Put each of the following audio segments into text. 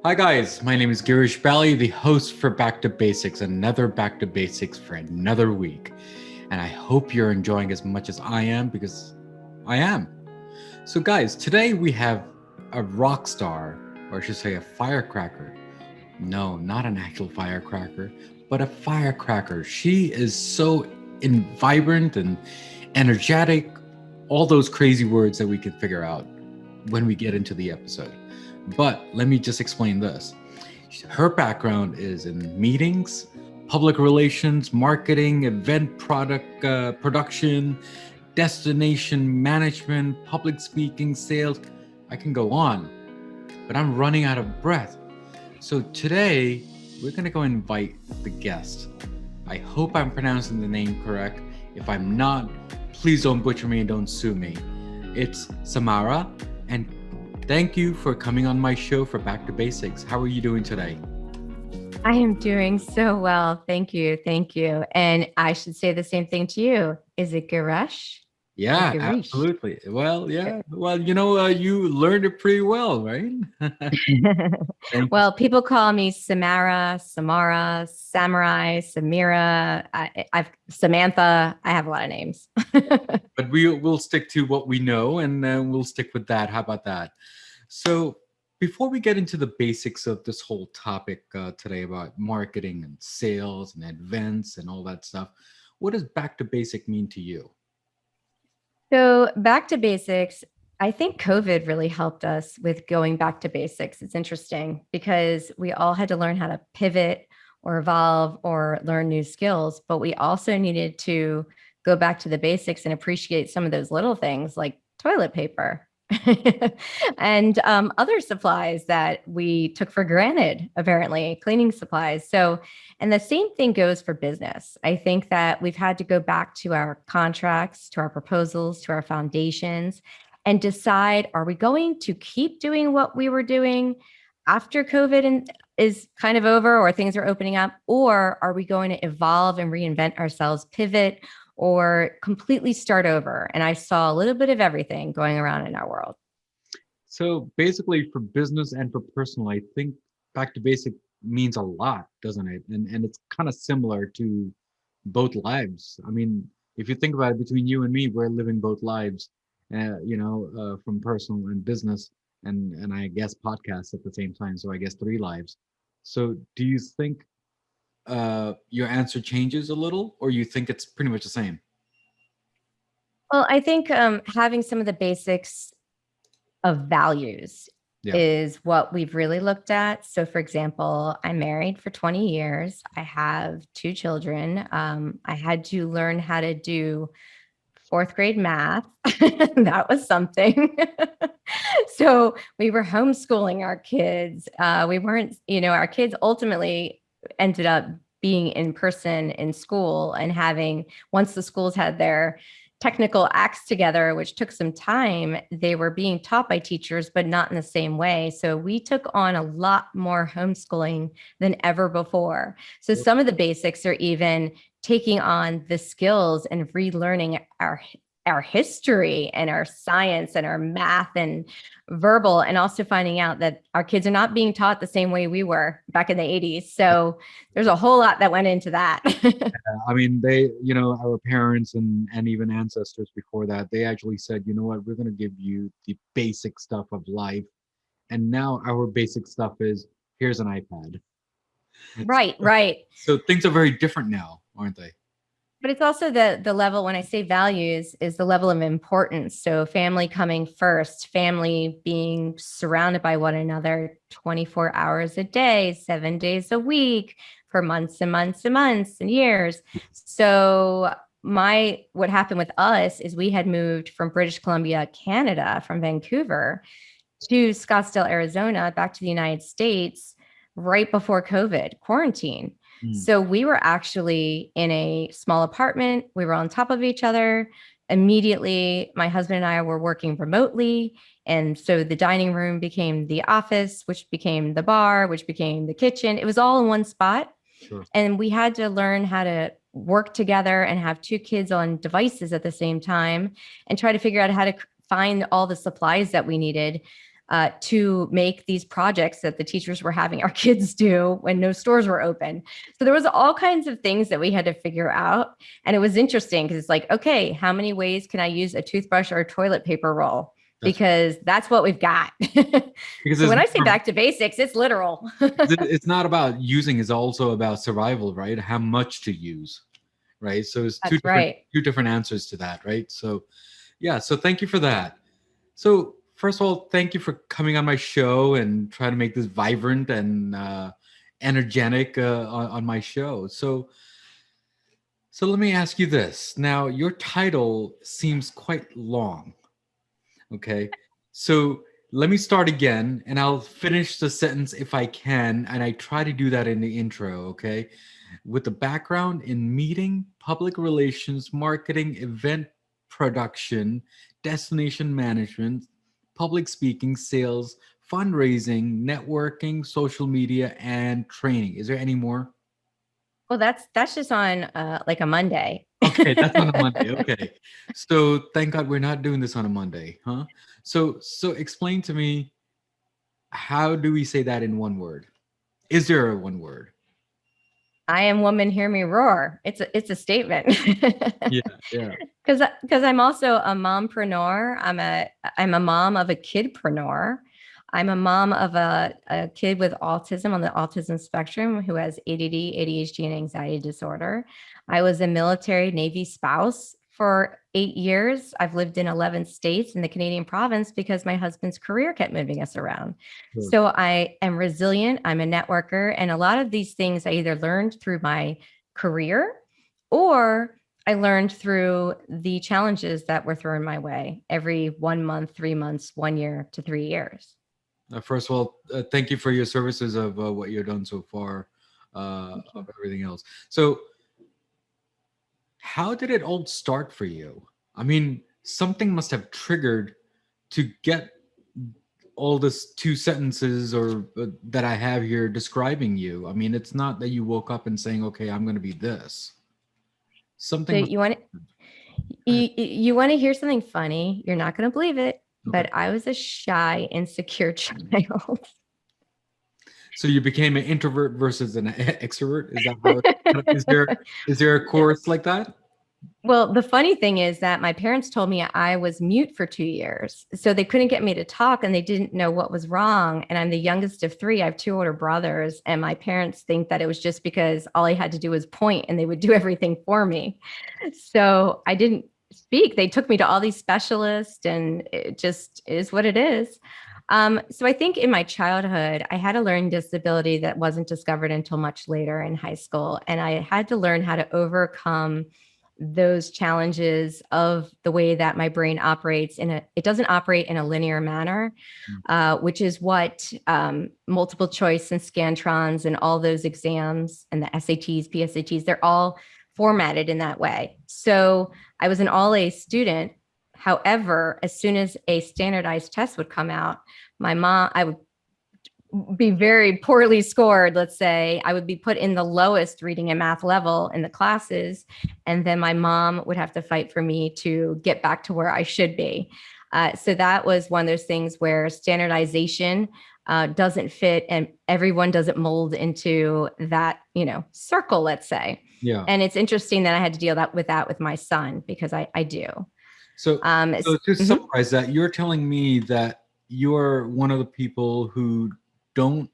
Hi guys, my name is Girish Bali, the host for Back to Basics, another Back to Basics for another week. And I hope you're enjoying as much as I am, because I am. So guys, today we have a rock star, or I should say a firecracker. No, not an actual firecracker, but a firecracker. She is so vibrant and energetic, all those crazy words that we can figure out when we get into the episode. But let me just explain this. Her background is in meetings, public relations, marketing, event production, destination management, public speaking, sales. I can go on, but I'm running out of breath. So today, we're going to go invite the guest. I hope I'm pronouncing the name correct. If I'm not, please don't butcher me and don't sue me. It's Samara, and thank you for coming on my show for Back to Basics. How are you doing today? I am doing so well. Thank you. Thank you. And I should say the same thing to you. Is it Girish? Yeah, absolutely. Well, yeah. Well, you learned it pretty well, right? Well, people call me Samara, Samurai, Samira, I've Samantha. I have a lot of names. But we'll stick to what we know, and we'll stick with that. How about that? So before we get into the basics of this whole topic today about marketing and sales and events and all that stuff, what does Back to Basic mean to you? So back to basics, I think COVID really helped us with going back to basics. It's interesting because we all had to learn how to pivot or evolve or learn new skills, but we also needed to go back to the basics and appreciate some of those little things like toilet paper and other supplies that we took for granted, apparently, cleaning supplies. So, and the same thing goes for business. I think that we've had to go back to our contracts, to our proposals, to our foundations, and decide, are we going to keep doing what we were doing after COVID is kind of over or things are opening up, or are we going to evolve and reinvent ourselves, pivot, or completely start over? And I saw a little bit of everything going around in our world. So basically, for business and for personal, I think Back to Basic means a lot, doesn't it? And it's kind of similar to both lives. I mean, if you think about it, between you and me, we're living both lives, from personal and business, and I guess podcasts at the same time. So I guess three lives. So do you think your answer changes a little, or you think it's pretty much the same? Well, I think having some of the basics of values is what we've really looked at. So, for example, I'm married for 20 years. I have two children. I had to learn how to do fourth grade math. That was something. So we were homeschooling our kids. We weren't, our kids ultimately ended up being in person in school and having, once the schools had their technical acts together, which took some time, they were being taught by teachers, but not in the same way. So we took on a lot more homeschooling than ever before. So some of the basics are even taking on the skills and relearning our history and our science and our math and verbal, and also finding out that our kids are not being taught the same way we were back in the 80s. So there's a whole lot that went into that. I mean, they, our parents and even ancestors before that, they actually said, you know what, we're going to give you the basic stuff of life. And now our basic stuff is, here's an iPad. Right. So things are very different now, aren't they? But it's also the level, when I say values, is the level of importance. So family coming first, family being surrounded by one another 24 hours a day, 7 days a week, for months and months and months and years. So what happened with us is we had moved from British Columbia, Canada, from Vancouver to Scottsdale, Arizona, back to the United States right before COVID quarantine. So we were actually in a small apartment. We were on top of each other. Immediately, my husband and I were working remotely. And so the dining room became the office, which became the bar, which became the kitchen. It was all in one spot. Sure. And we had to learn how to work together and have two kids on devices at the same time and try to figure out how to find all the supplies that we needed. to make these projects that the teachers were having our kids do when no stores were open. So there was all kinds of things that we had to figure out. And it was interesting because it's like, okay, how many ways can I use a toothbrush or a toilet paper roll? Because that's what we've got. So when I say back to basics, it's literal. It's not about using, it's also about survival, right? How much to use, right? So it's two different answers to that, right? So yeah, so thank you for that. So first of all, thank you for coming on my show and trying to make this vibrant and energetic on my show. So let me ask you this. Now, your title seems quite long. Okay. So let me start again and I'll finish the sentence if I can. And I try to do that in the intro. Okay. With a background in meeting, public relations, marketing, event production, destination management, public speaking, sales, fundraising, networking, social media, and training. Is there any more? Well, that's just on like a Monday. Okay, that's on a Monday. Okay. So thank God we're not doing this on a Monday, huh? So explain to me, how do we say that in one word? Is there a one word? I am woman, hear me roar. It's a statement. Yeah. Because I'm also a mompreneur. I'm a mom of a kidpreneur. I'm a mom of a kid with autism on the autism spectrum who has ADD, ADHD, and anxiety disorder. I was a military Navy spouse for 8 years. I've lived in 11 states in the Canadian province because my husband's career kept moving us around. Sure. So I am resilient. I'm a networker. And a lot of these things I either learned through my career or I learned through the challenges that were thrown my way every 1 month, 3 months, 1 year to 3 years. First of all, thank you for your services of what you've done so far, of everything else. So how did it all start for you? I mean, something must have triggered to get all this 2 sentences or that I have here describing you. I mean, it's not that you woke up and saying, okay, I'm going to be this. Something. So you want to hear something funny? You're not going to believe it, but I was a shy, insecure child. So you became an introvert versus an extrovert? Is that how is there a course like that? Well, the funny thing is that my parents told me I was mute for 2 years. So they couldn't get me to talk and they didn't know what was wrong. And I'm the youngest of 3. I have 2 older brothers. And my parents think that it was just because all I had to do was point and they would do everything for me. So I didn't speak. They took me to all these specialists and it just is what it is. So I think in my childhood, I had a learning disability that wasn't discovered until much later in high school. And I had to learn how to overcome those challenges of the way that my brain operates it doesn't operate in a linear manner, which is what multiple choice and Scantrons and all those exams and the SATs, PSATs, they're all formatted in that way. So I was an all A student. However, as soon as a standardized test would come out, I would be very poorly scored. Let's say I would be put in the lowest reading and math level in the classes. And then my mom would have to fight for me to get back to where I should be. So that was one of those things where standardization doesn't fit and everyone doesn't mold into that, circle, let's say. Yeah. And it's interesting that I had to deal with that with my son because I do. So to summarize that, you're telling me that you're one of the people who don't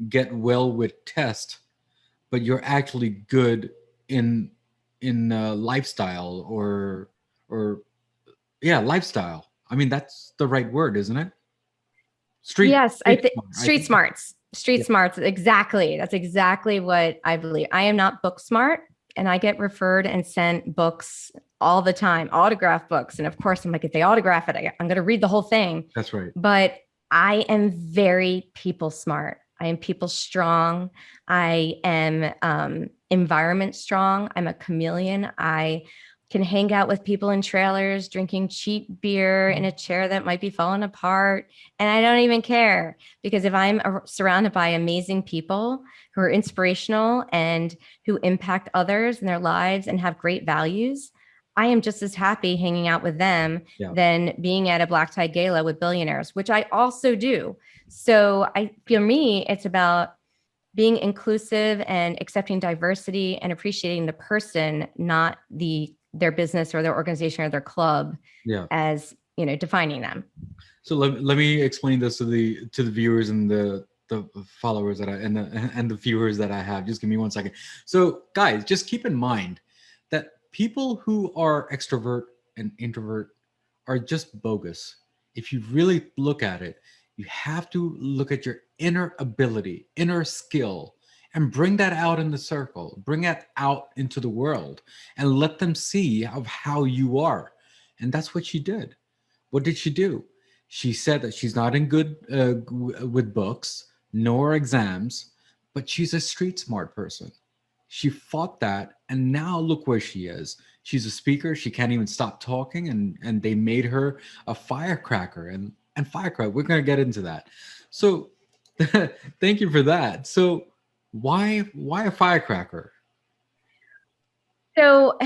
get well with tests, but you're actually good in lifestyle or lifestyle. I mean, that's the right word, isn't it? Street smarts. Exactly. That's exactly what I believe. I am not book smart, and I get referred and sent books all the time, autograph books. And of course, I'm like, if they autograph it, I'm going to read the whole thing. That's right. But I am very people smart. I am people strong. I am environment strong. I'm a chameleon. I can hang out with people in trailers, drinking cheap beer in a chair that might be falling apart. And I don't even care, because if I'm surrounded by amazing people who are inspirational and who impact others in their lives and have great values, I am just as happy hanging out with them than being at a black tie gala with billionaires, which I also do. So for me, it's about being inclusive and accepting diversity and appreciating the person, not their business or their organization or their club as, defining them. So let me explain this to the viewers and the followers that and the viewers that I have. Just give me 1 second. So guys, just keep in mind that people who are extrovert and introvert are just bogus. If you really look at it, you have to look at your inner ability, inner skill, and bring that out in the circle, bring it out into the world, and let them see of how you are. And that's what she did. What did she do? She said that she's not in good with books nor exams, but she's a street smart person. She fought that, and now look where she is. She's a speaker. She can't even stop talking, and they made her a firecracker. And firecracker, we're gonna get into that. So, thank you for that. So, why a firecracker? So,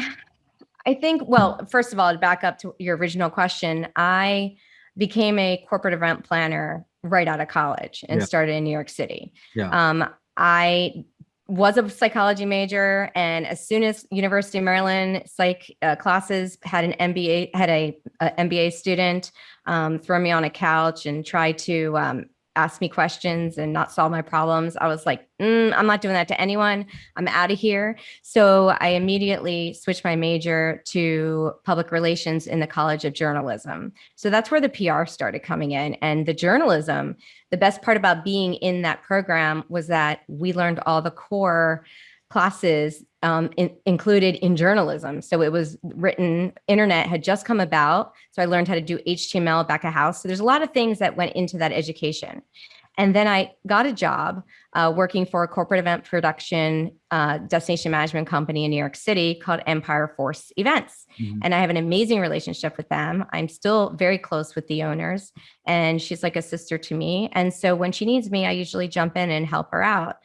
I think, well, first of all, to back up to your original question, I became a corporate event planner right out of college and started in New York City. I was a psychology major, and as soon as University of Maryland psych classes had an MBA, had a MBA student throw me on a couch and try to ask me questions and not solve my problems, I was like, I'm not doing that to anyone. I'm out of here. So I immediately switched my major to public relations in the College of Journalism. So that's where the PR started coming in. And the journalism, the best part about being in that program was that we learned all the core classes included in journalism. So it was written, internet had just come about. So I learned how to do HTML back of house. So there's a lot of things that went into that education. And then I got a job working for a corporate event production destination management company in New York City called Empire Force Events. And I have an amazing relationship with them. I'm still very close with the owners, and she's like a sister to me. And so when she needs me, I usually jump in and help her out.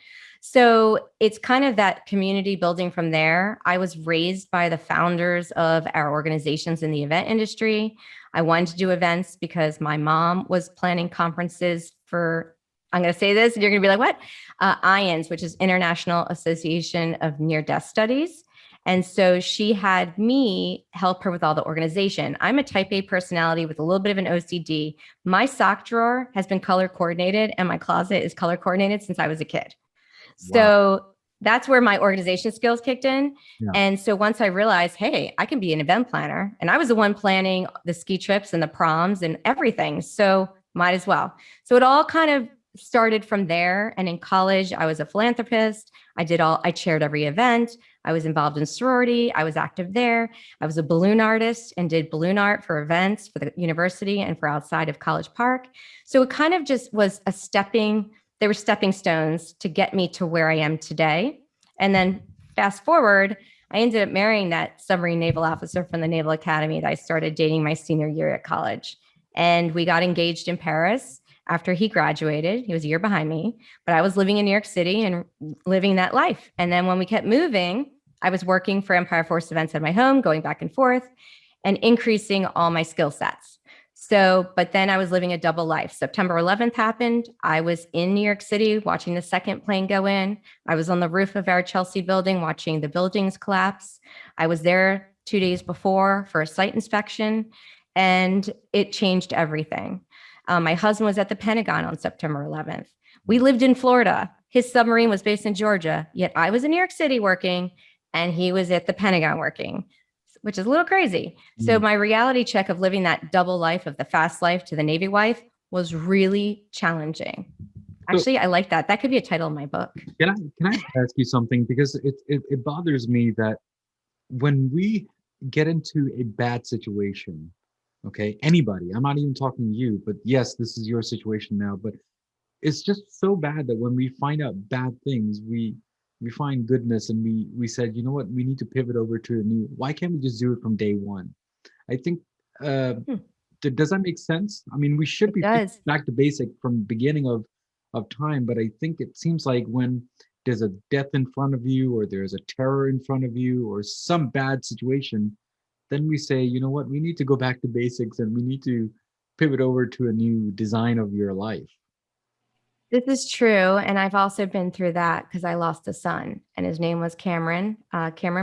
So it's kind of that community building from there. I was raised by the founders of our organizations in the event industry. I wanted to do events because my mom was planning conferences for, I'm going to say this and you're going to be like, what? IANS, which is International Association of Near-Death Studies. And so she had me help her with all the organization. I'm a type A personality with a little bit of an OCD. My sock drawer has been color coordinated and my closet is color coordinated since I was a kid. So that's where my organization skills kicked in. And so once I realized, hey, I can be an event planner, and I was the one planning the ski trips and the proms and everything. So might as well. So it all kind of started from there. And in college, I was a philanthropist. I chaired every event. I was involved in sorority. I was active there. I was a balloon artist and did balloon art for events for the university and for outside of College Park. So it kind of just was they were stepping stones to get me to where I am today. And then fast forward, I ended up marrying that submarine naval officer from the Naval Academy that I started dating my senior year at college. And we got engaged in Paris after he graduated. He was a year behind me, but I was living in New York City and living that life. And then when we kept moving, I was working for Empire Force Events at my home, going back and forth and increasing all my skill sets. So, but then I was living a double life. September 11th happened. I was in New York City watching the second plane go in. I was on the roof of our Chelsea building watching the buildings collapse. I was there 2 days before for a site inspection, and it changed everything. My husband was at the Pentagon on September 11th. We lived in Florida. His submarine was based in Georgia, yet I was in New York City working, and he was at the Pentagon working, which is a little crazy. So my reality check of living that double life of the fast life to the Navy wife was really challenging. Actually, I like that. That could be a title of my book. Can I ask you something? Because it bothers me that when we get into a bad situation, okay, anybody, I'm not even talking to you, but yes, this is your situation now, but it's just so bad that when we find out bad things, we find goodness, and we said, you know what, we need to pivot over to a new. Why can't we just do it from day one? I think does that make sense? I mean, we should be back to basic from beginning of time, but I think it seems like when there's a death in front of you, or there's a terror in front of you, or some bad situation, then we say, you know what, we need to go back to basics and we need to pivot over to a new design of your life. This is true. And I've also been through that because I lost a son, and his name was Cameron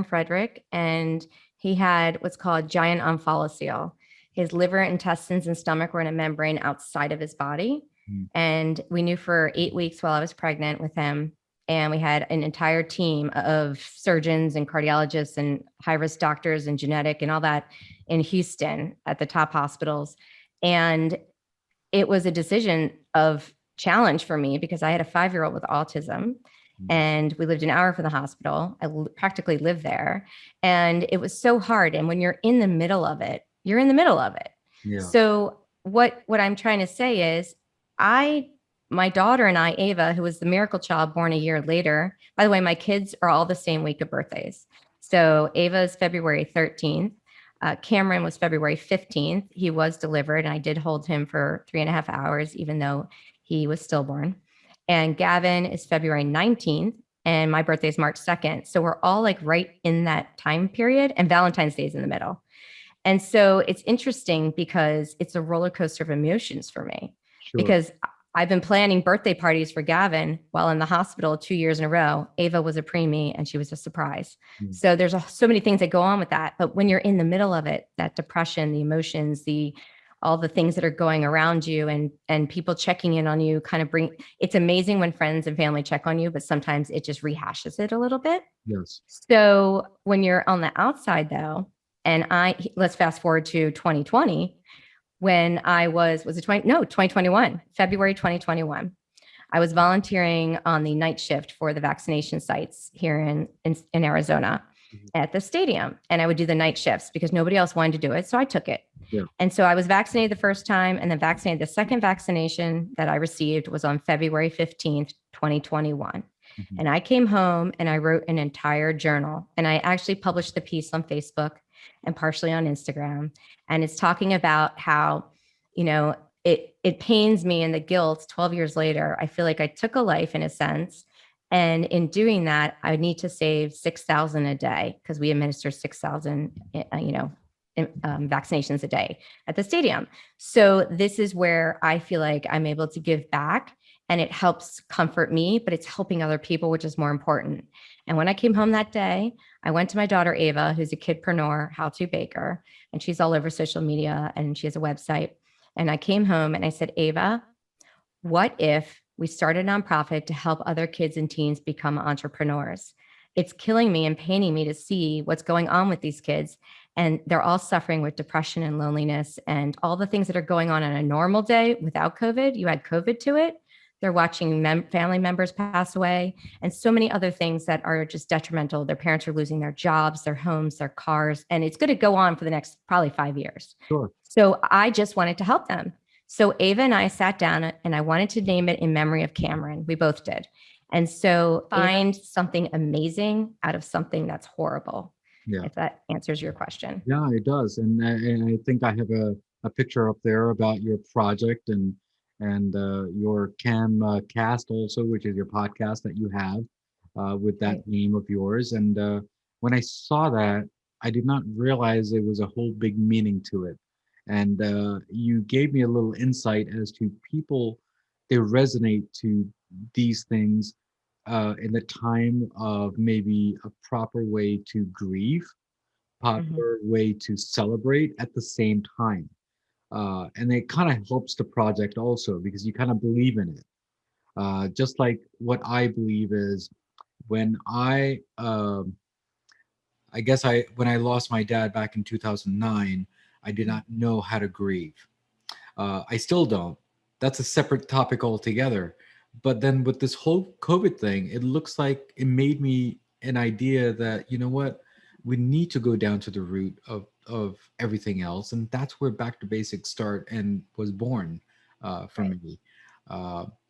Frederick. And he had what's called giant omphalocele. His liver, intestines, and stomach were in a membrane outside of his body. Mm. And we knew for 8 weeks while I was pregnant with him. And we had an entire team of surgeons and cardiologists and high risk doctors and genetic and all that in Houston at the top hospitals. And it was a decision of challenge for me because I had a 5-year-old with autism, and we lived an hour from the hospital. I practically lived there, and it was so hard. And when you're in the middle of it, you're in the middle of it. Yeah. So what I'm trying to say is my daughter and I, Ava, who was the miracle child born a year later, by the way, my kids are all the same week of birthdays. So Ava is February 13th. Cameron was February 15th. He was delivered, and I did hold him for 3.5 hours, even though he was stillborn. And Gavin is February 19th, and my birthday is March 2nd. So we're all like right in that time period, and Valentine's Day is in the middle. And so it's interesting because it's a roller coaster of emotions for me. Sure. Because I've been planning birthday parties for Gavin while in the hospital 2 years in a row. Ava was a preemie, and she was a surprise. So there's so many things that go on with that. But when you're in the middle of it, that depression, the emotions, all the things that are going around you, and people checking in on you kind of it's amazing when friends and family check on you, but sometimes it just rehashes it a little bit. Yes. So when you're on the outside though, and let's fast forward to 2020, when I was it 2021, February 2021. I was volunteering on the night shift for the vaccination sites here in Arizona at the stadium. And I would do the night shifts because nobody else wanted to do it. So I took it. Yeah. And so I was vaccinated the first time, and then vaccinated. The second vaccination that I received was on February 15th, 2021. Mm-hmm. And I came home and I wrote an entire journal, and I actually published the piece on Facebook and partially on Instagram. And it's talking about how, it pains me, and the guilt 12 years later, I feel like I took a life in a sense. And in doing that, I need to save 6,000 a day because we administer 6,000, vaccinations a day at the stadium. So this is where I feel like I'm able to give back, and it helps comfort me, but it's helping other people, which is more important. And when I came home that day, I went to my daughter, Ava, who's a kidpreneur, how-to baker, and she's all over social media, and she has a website. And I came home and I said, Ava, what if we started a nonprofit to help other kids and teens become entrepreneurs? It's killing me and paining me to see what's going on with these kids. And they're all suffering with depression and loneliness and all the things that are going on a normal day without COVID. You add COVID to it. They're watching family members pass away, and so many other things that are just detrimental. Their parents are losing their jobs, their homes, their cars, and it's going to go on for the next probably 5 years. Sure. So I just wanted to help them. So Ava and I sat down, and I wanted to name it in memory of Cameron. We both did. And so find something amazing out of something that's horrible. Yeah. If that answers your question. Yeah, it does. And I think I have a picture up there about your project and your cast also, which is your podcast that you have with that name of yours. And when I saw that, I did not realize there was a whole big meaning to it. And you gave me a little insight as to people, they resonate to these things in the time of maybe a proper way to grieve, proper way to celebrate at the same time. And it kind of helps the project also because you kind of believe in it. Just like what I believe is when when I lost my dad back in 2009, I did not know how to grieve. I still don't. That's a separate topic altogether. But then with this whole COVID thing, it looks like it made me an idea that, you know what, we need to go down to the root of everything else. And that's where Back to Basics start and was born for me.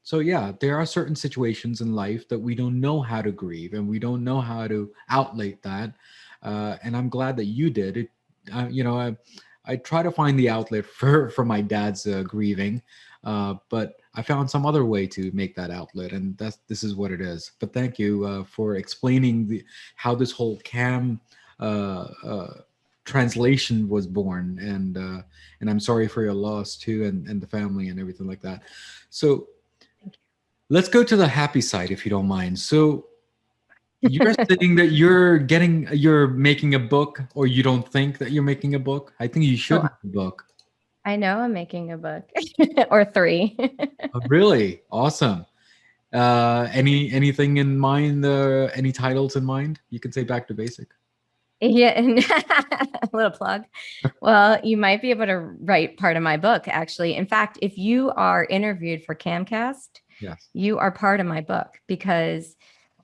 So yeah, there are certain situations in life that we don't know how to grieve and we don't know how to outlet that. And I'm glad that you did it. I try to find the outlet for my dad's grieving, but I found some other way to make that outlet, and this is what it is. But thank you for explaining how this whole CAM translation was born, and I'm sorry for your loss too, and the family and everything like that. So let's go to the happy side, if you don't mind. So you're saying that you're making a book, or you don't think that you're making a book? I think you should make a book. I know I'm making a book or 3. Oh, really? Awesome. Anything in mind? Any titles in mind? You can say Back to Basic. Yeah, a little plug. Well, you might be able to write part of my book, actually. In fact, if you are interviewed for Camcast, yes, you are part of my book, because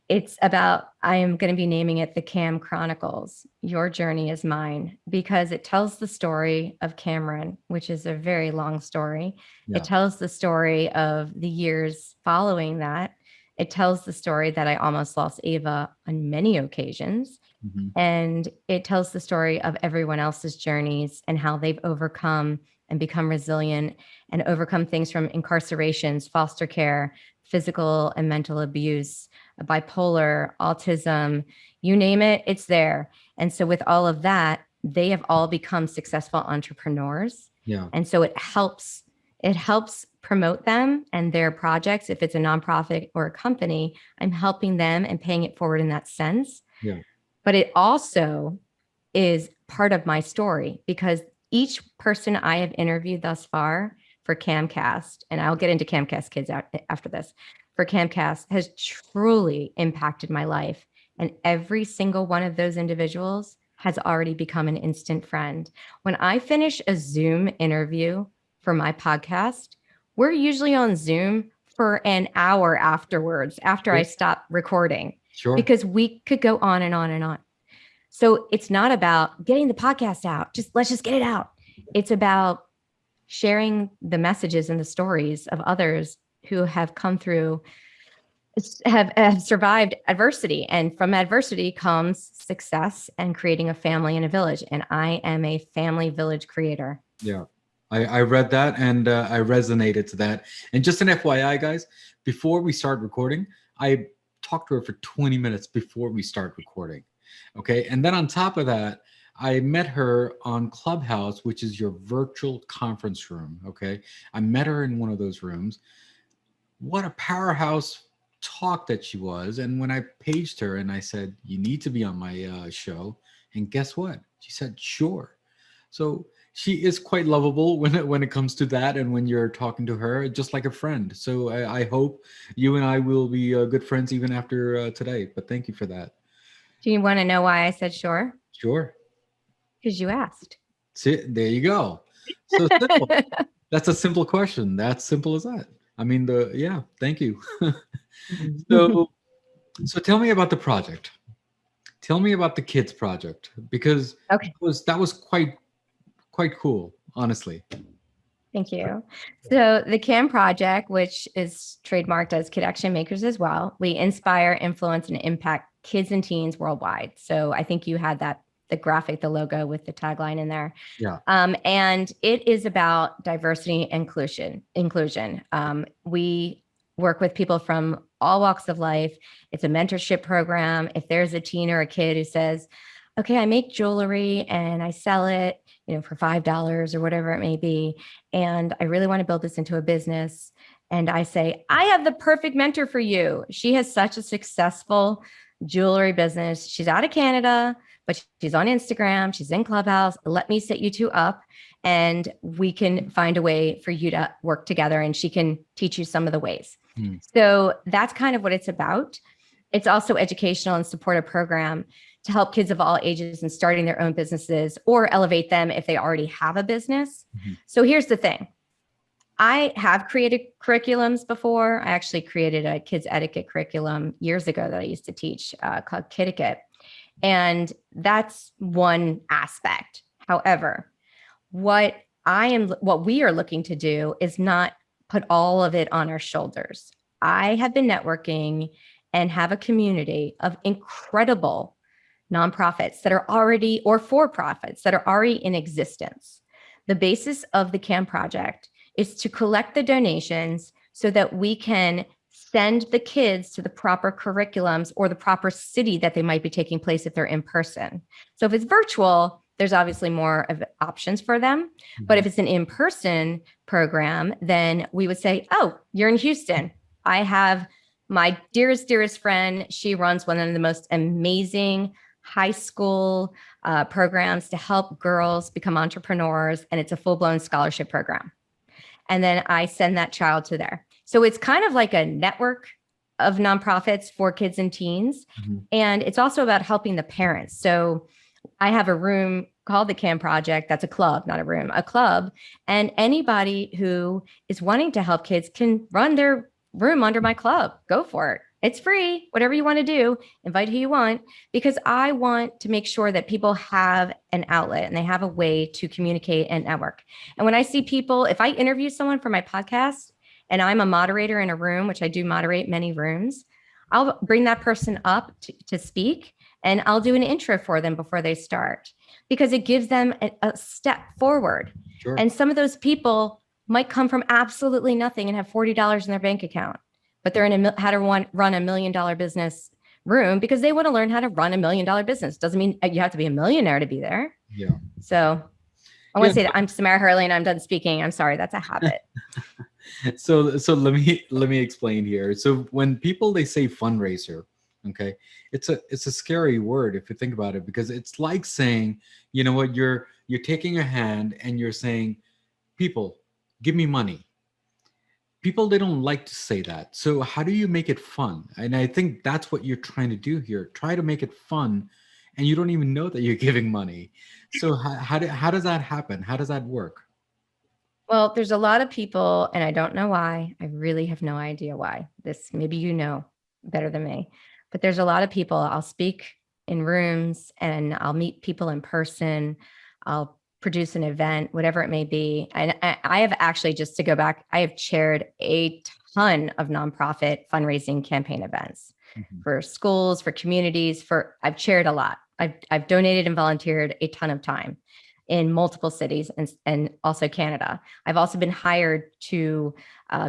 it's about, I am going to be naming it The Cam Chronicles. Your Journey is Mine, because it tells the story of Cameron, which is a very long story. Yeah. It tells the story of the years following that. It tells the story that I almost lost Ava on many occasions. Mm-hmm. And it tells the story of everyone else's journeys and how they've overcome and become resilient and overcome things from incarcerations, foster care, physical and mental abuse, bipolar, autism, you name it, it's there. And so with all of that, they have all become successful entrepreneurs. Yeah. And so it helps promote them and their projects. If it's a nonprofit or a company, I'm helping them and paying it forward in that sense. Yeah. But it also is part of my story, because each person I have interviewed thus far for Camcast, and I'll get into Camcast Kids after this, for Camcast has truly impacted my life. And every single one of those individuals has already become an instant friend. When I finish a Zoom interview for my podcast, we're usually on Zoom for an hour afterwards, after I stop recording. Sure. Because we could go on and on and on. So it's not about getting the podcast out. Let's just get it out. It's about sharing the messages and the stories of others who have come through, have survived adversity. And from adversity comes success and creating a family and a village. And I am a family village creator. Yeah. I read that, and I resonated to that. And just an FYI, guys, before we start recording, I talked to her for 20 minutes before we start recording. Okay. And then on top of that, I met her on Clubhouse, which is your virtual conference room. Okay. I met her in one of those rooms. What a powerhouse talk that she was. And when I paged her and I said, you need to be on my show. And guess what? She said, sure. So she is quite lovable when it comes to that, and when you're talking to her, just like a friend. So I hope you and I will be good friends even after today. But thank you for that. Do you want to know why I said sure? Sure. Because you asked. See, there you go. So simple. That's a simple question. That's simple as that. I mean, thank you. So tell me about the project. Tell me about the kids project, because that was quite cool, honestly. Thank you. So the CAM project, which is trademarked as Kid Action Makers as well, we inspire, influence, and impact kids and teens worldwide. So I think you had the graphic, the logo with the tagline in there. Yeah. And it is about diversity and inclusion. We work with people from all walks of life. It's a mentorship program. If there's a teen or a kid who says, okay, I make jewelry and I sell it, for $5 or whatever it may be, and I really want to build this into a business. And I say, I have the perfect mentor for you. She has such a successful jewelry business. She's out of Canada, but she's on Instagram. She's in Clubhouse. Let me set you two up, and we can find a way for you to work together, and she can teach you some of the ways. So that's kind of what it's about. It's also educational and supportive program to help kids of all ages in starting their own businesses or elevate them if they already have a business. Mm-hmm. So here's the thing. I have created curriculums before. I actually created a kids etiquette curriculum years ago that I used to teach called Kid Etiquette. And that's one aspect. However, what we are looking to do is not put all of it on our shoulders. I have been networking and have a community of incredible nonprofits that are already, or for-profits that are already in existence. The basis of the CAM project is to collect the donations so that we can send the kids to the proper curriculums or the proper city that they might be taking place if they're in person. So if it's virtual, there's obviously more of options for them. But if it's an in-person program, then we would say, oh, you're in Houston. I have my dearest friend. She runs one of the most amazing high school programs to help girls become entrepreneurs. And it's a full-blown scholarship program. And then I send that child to there. So it's kind of like a network of nonprofits for kids and teens. And it's also about helping the parents. So I have a room called the CAM Project. That's a club, not a room, a club. And anybody who is wanting to help kids can run their room under my club. Go for it. It's free, whatever you want to do, invite who you want, because I want to make sure that people have an outlet and they have a way to communicate and network. And when I see people, if I interview someone for my podcast and I'm a moderator in a room, which I do moderate many rooms, I'll bring that person up to speak, and I'll do an intro for them before they start, because it gives them a step forward. Sure. And some of those people might come from absolutely nothing and have $40 in their bank account, but they're in how to run $1 million business room because they want to learn how to run $1 million business. Doesn't mean you have to be a millionaire to be there. Yeah. So I want to say that I'm Samara Schwartz-Hurley and I'm done speaking. I'm sorry, that's a habit. So let me explain here. So when people, they say fundraiser, okay, it's a scary word if you think about it, because it's like saying, you know what, you're taking a hand and you're saying, people, give me money. People, they don't like to say that. So how do you make it fun? And I think that's what you're trying to do here. Try to make it fun, and you don't even know that you're giving money. So how does that happen? How does that work? Well, there's a lot of people, and I don't know why. I really have no idea why. This, maybe you know better than me, but there's a lot of people. I'll speak in rooms and I'll meet people in person. I'll produce an event, whatever it may be. And I have actually, just to go back, I have chaired a ton of nonprofit fundraising campaign events for schools, for communities, I've chaired a lot. I've donated and volunteered a ton of time in multiple cities and also Canada. I've also been hired to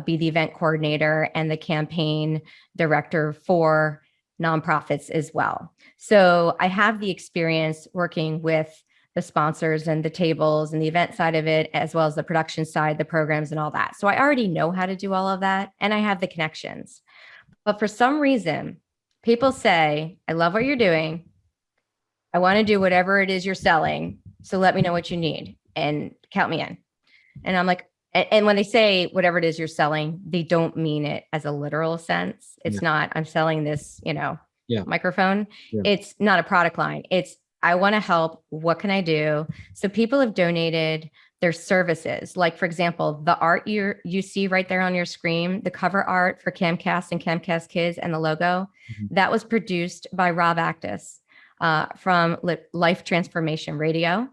be the event coordinator and the campaign director for nonprofits as well. So I have the experience working with the sponsors and the tables and the event side of it, as well as the production side, the programs and all that. So I already know how to do all of that, and I have the connections. But for some reason, people say, I love what you're doing. I want to do whatever it is you're selling. So let me know what you need and count me in. And I'm like, and when they say whatever it is you're selling, they don't mean it as a literal sense. It's not, I'm selling this, microphone. Yeah. It's not a product line. It's, I want to help. What can I do? So people have donated their services. Like, for example, the art you see right there on your screen, the cover art for Camcast and Camcast Kids and the logo, that was produced by Rob Actis from Life Transformation Radio.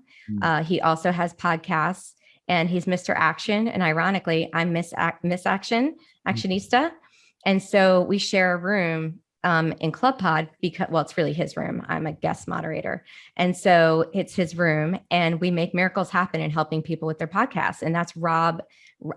He also has podcasts, and he's Mr. Action. And ironically, I'm Miss Action, Actionista. And so we share a room in Club Pod because, well, it's really his room. I'm a guest moderator. And so it's his room, and we make miracles happen in helping people with their podcasts. And that's Rob.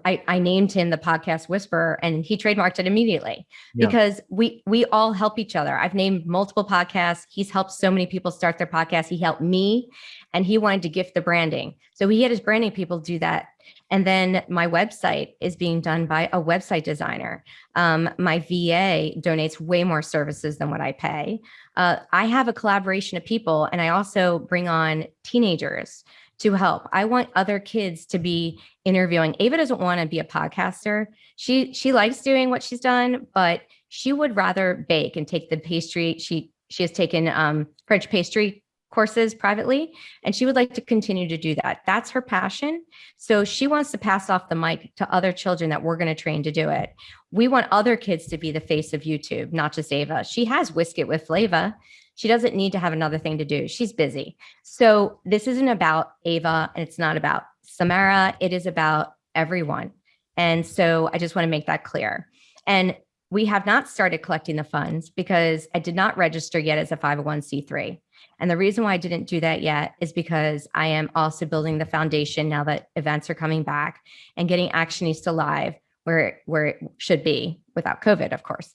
I named him the Podcast Whisperer, and he trademarked it immediately because we all help each other. I've named multiple podcasts. He's helped so many people start their podcasts. He helped me, and he wanted to gift the branding. So he had his branding people do that. And then my website is being done by a website designer. My VA donates way more services than what I pay. I have a collaboration of people, and I also bring on teenagers to help. I want other kids to be interviewing. Ava doesn't want to be a podcaster. She likes doing what she's done, but she would rather bake and take the pastry. She has taken French pastry courses privately, and she would like to continue to do that. That's her passion. So she wants to pass off the mic to other children that we're going to train to do it. We want other kids to be the face of YouTube, not just Ava. She has Whisk It with Flava. She doesn't need to have another thing to do. She's busy. So this isn't about Ava, and it's not about Samara. It is about everyone. And so I just want to make that clear. And we have not started collecting the funds because I did not register yet as a 501c3. And the reason why I didn't do that yet is because I am also building the foundation now that events are coming back and getting ActionistaLIVE where it should be without COVID, of course.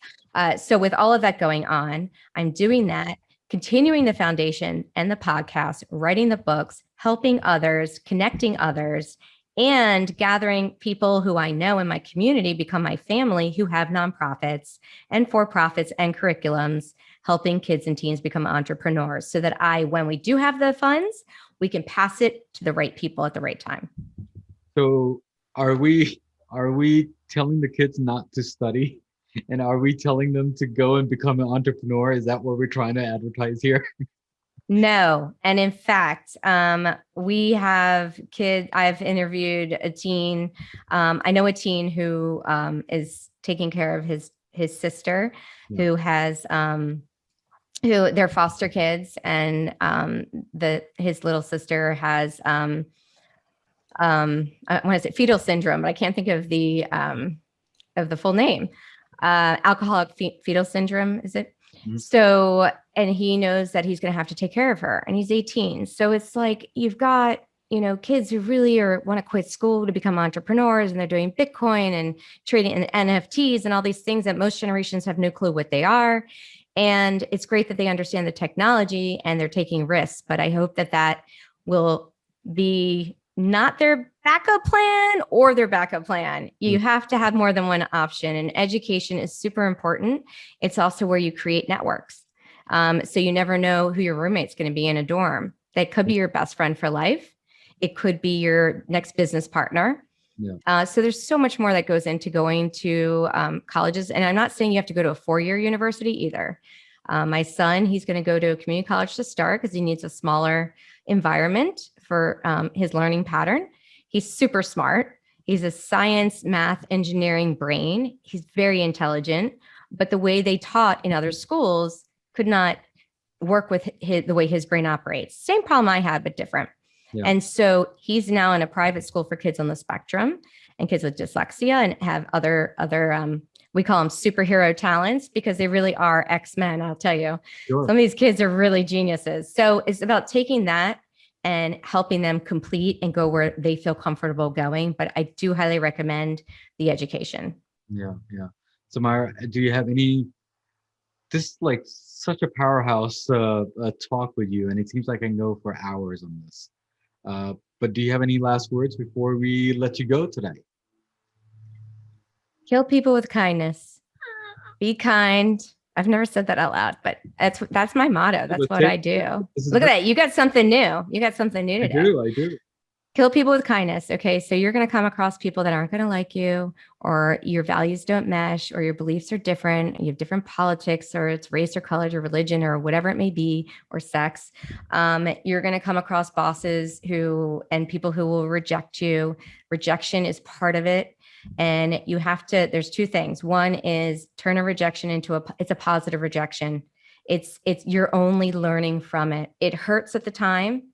So with all of that going on, I'm doing that continuing the foundation and the podcast, writing the books, helping others, connecting others, and gathering people who I know in my community become my family who have nonprofits and for-profits and curriculums, helping kids and teens become entrepreneurs so that when we do have the funds, we can pass it to the right people at the right time. So are we telling the kids not to study? And are we telling them to go and become an entrepreneur? Is that what we're trying to advertise here? No. And in fact, we have kids. I've interviewed a teen. I know a teen who is taking care of his sister, who has who they're foster kids, and his little sister has I want to say fetal syndrome, but I can't think of the full name. Alcoholic fetal syndrome, is it? Mm-hmm. So, and he knows that he's going to have to take care of her, and he's 18. So it's like, you've got, kids who really want to quit school to become entrepreneurs, and they're doing Bitcoin and trading in NFTs and all these things that most generations have no clue what they are. And it's great that they understand the technology and they're taking risks, but I hope that will be not their backup plan or their backup plan. You have to have more than one option, and education is super important. It's also where you create networks. So you never know who your roommate's going to be in a dorm. That could be your best friend for life. It could be your next business partner. Yeah. So there's so much more that goes into going to colleges. And I'm not saying you have to go to a 4-year university either. My son, he's going to go to a community college to start because he needs a smaller environment for his learning pattern. He's super smart. He's a science, math, engineering brain. He's very intelligent, but the way they taught in other schools could not work with the way his brain operates. Same problem I had, but different. Yeah. And so he's now in a private school for kids on the spectrum and kids with dyslexia and have other we call them superhero talents, because they really are X-Men. I'll tell you, sure. Some of these kids are really geniuses. So it's about taking that and helping them complete and go where they feel comfortable going. But I do highly recommend the education. Yeah. Yeah. Samara, do you have any, this is like such a powerhouse talk with you, and it seems like I can go for hours on this. But do you have any last words before we let you go today? Kill people with kindness. Be kind. I've never said that out loud, but that's my motto. That's what I do. Look at that. You got something new. You got something new today. I do. Kill people with kindness. Okay. So you're going to come across people that aren't going to like you, or your values don't mesh, or your beliefs are different. You have different politics, or it's race or color or religion or whatever it may be, or sex. You're going to come across bosses and people who will reject you. Rejection is part of it. And you have to, there's two things. One is turn a rejection into it's a positive rejection. You're only learning from it. It hurts at the time.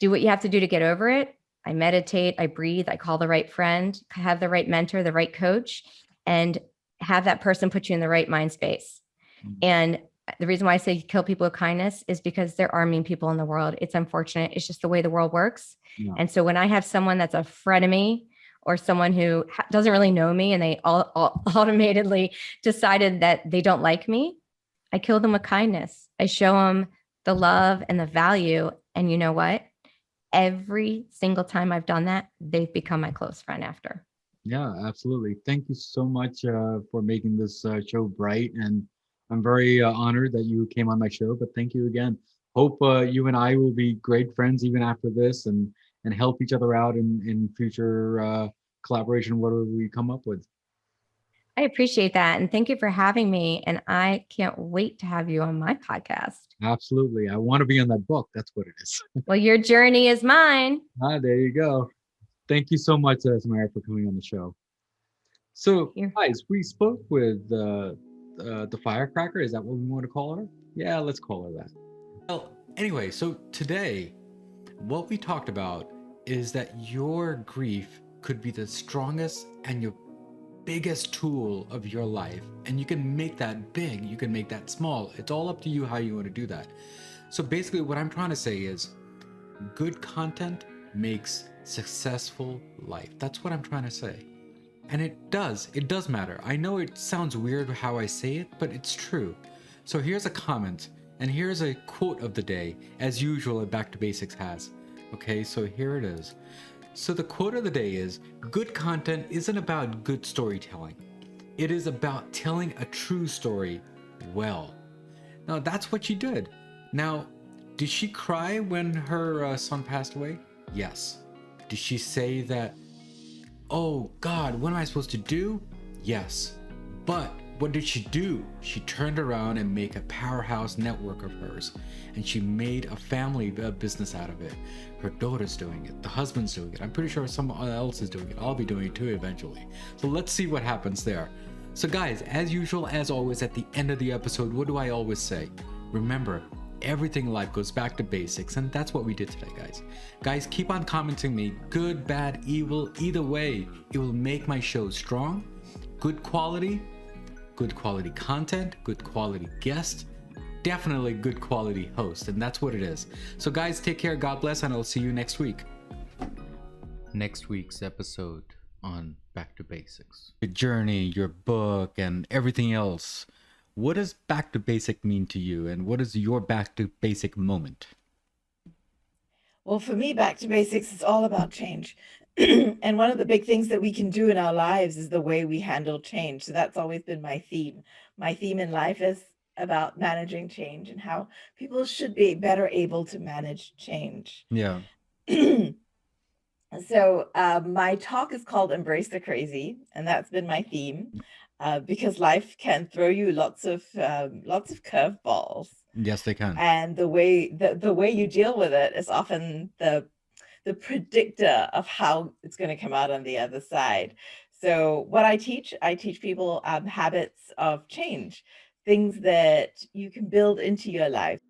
Do what you have to do to get over it. I meditate, I breathe, I call the right friend, have the right mentor, the right coach, and have that person put you in the right mind space. Mm-hmm. And the reason why I say kill people with kindness is because there are mean people in the world. It's unfortunate. It's just the way the world works. Yeah. And so when I have someone that's a frenemy, or someone who doesn't really know me and they all automatically decided that they don't like me, I kill them with kindness. I show them the love and the value. And you know what? Every single time I've done that, they've become my close friend after. Yeah, absolutely. Thank you so much for making this show bright. And I'm very honored that you came on my show, but thank you again. Hope you and I will be great friends even after this, and help each other out in future collaboration, whatever we come up with. I appreciate that. And thank you for having me. And I can't wait to have you on my podcast. Absolutely. I want to be on that book. That's what it is. Well, your journey is mine. There you go. Thank you so much, Samara, for coming on the show. So, guys, we spoke with the firecracker. Is that what we want to call her? Yeah, let's call her that. Well, anyway, so today, what we talked about is that your grief could be the strongest and your biggest tool of your life. And you can make that big, you can make that small. It's all up to you how you want to do that. So basically what I'm trying to say is good content makes successful life. That's what I'm trying to say. And it does matter. I know it sounds weird how I say it, but it's true. So here's a comment. And here's a quote of the day, as usual, Back to Basics has. Okay, so here it is. So the quote of the day is, good content isn't about good storytelling. It is about telling a true story well. Now, that's what she did. Now, did she cry when her son passed away? Yes. Did she say that, oh God, what am I supposed to do? Yes. But what did she do? She turned around and made a powerhouse network of hers. And she made a family business out of it. Her daughter's doing it. The husband's doing it. I'm pretty sure someone else is doing it. I'll be doing it too eventually. So let's see what happens there. So guys, as usual, as always, at the end of the episode, what do I always say? Remember, everything in life goes back to basics, and that's what we did today, guys. Guys, keep on commenting me, good, bad, evil, either way, it will make my show strong. Good quality content, good quality guest, definitely good quality host, and that's what it is. So guys, take care, God bless, and I'll see you next week. Next week's episode on Back to Basics. Your journey, your book, and everything else. What does Back to Basic mean to you, and what is your Back to Basic moment? Well, for me, Back to Basics is all about change. And one of the big things that we can do in our lives is the way we handle change. So that's always been my theme. My theme in life is about managing change and how people should be better able to manage change. Yeah. So my talk is called Embrace the Crazy, and that's been my theme because life can throw you lots of curveballs. Yes, they can. And the way you deal with it is often the predictor of how it's going to come out on the other side. So what I teach people habits of change, things that you can build into your life.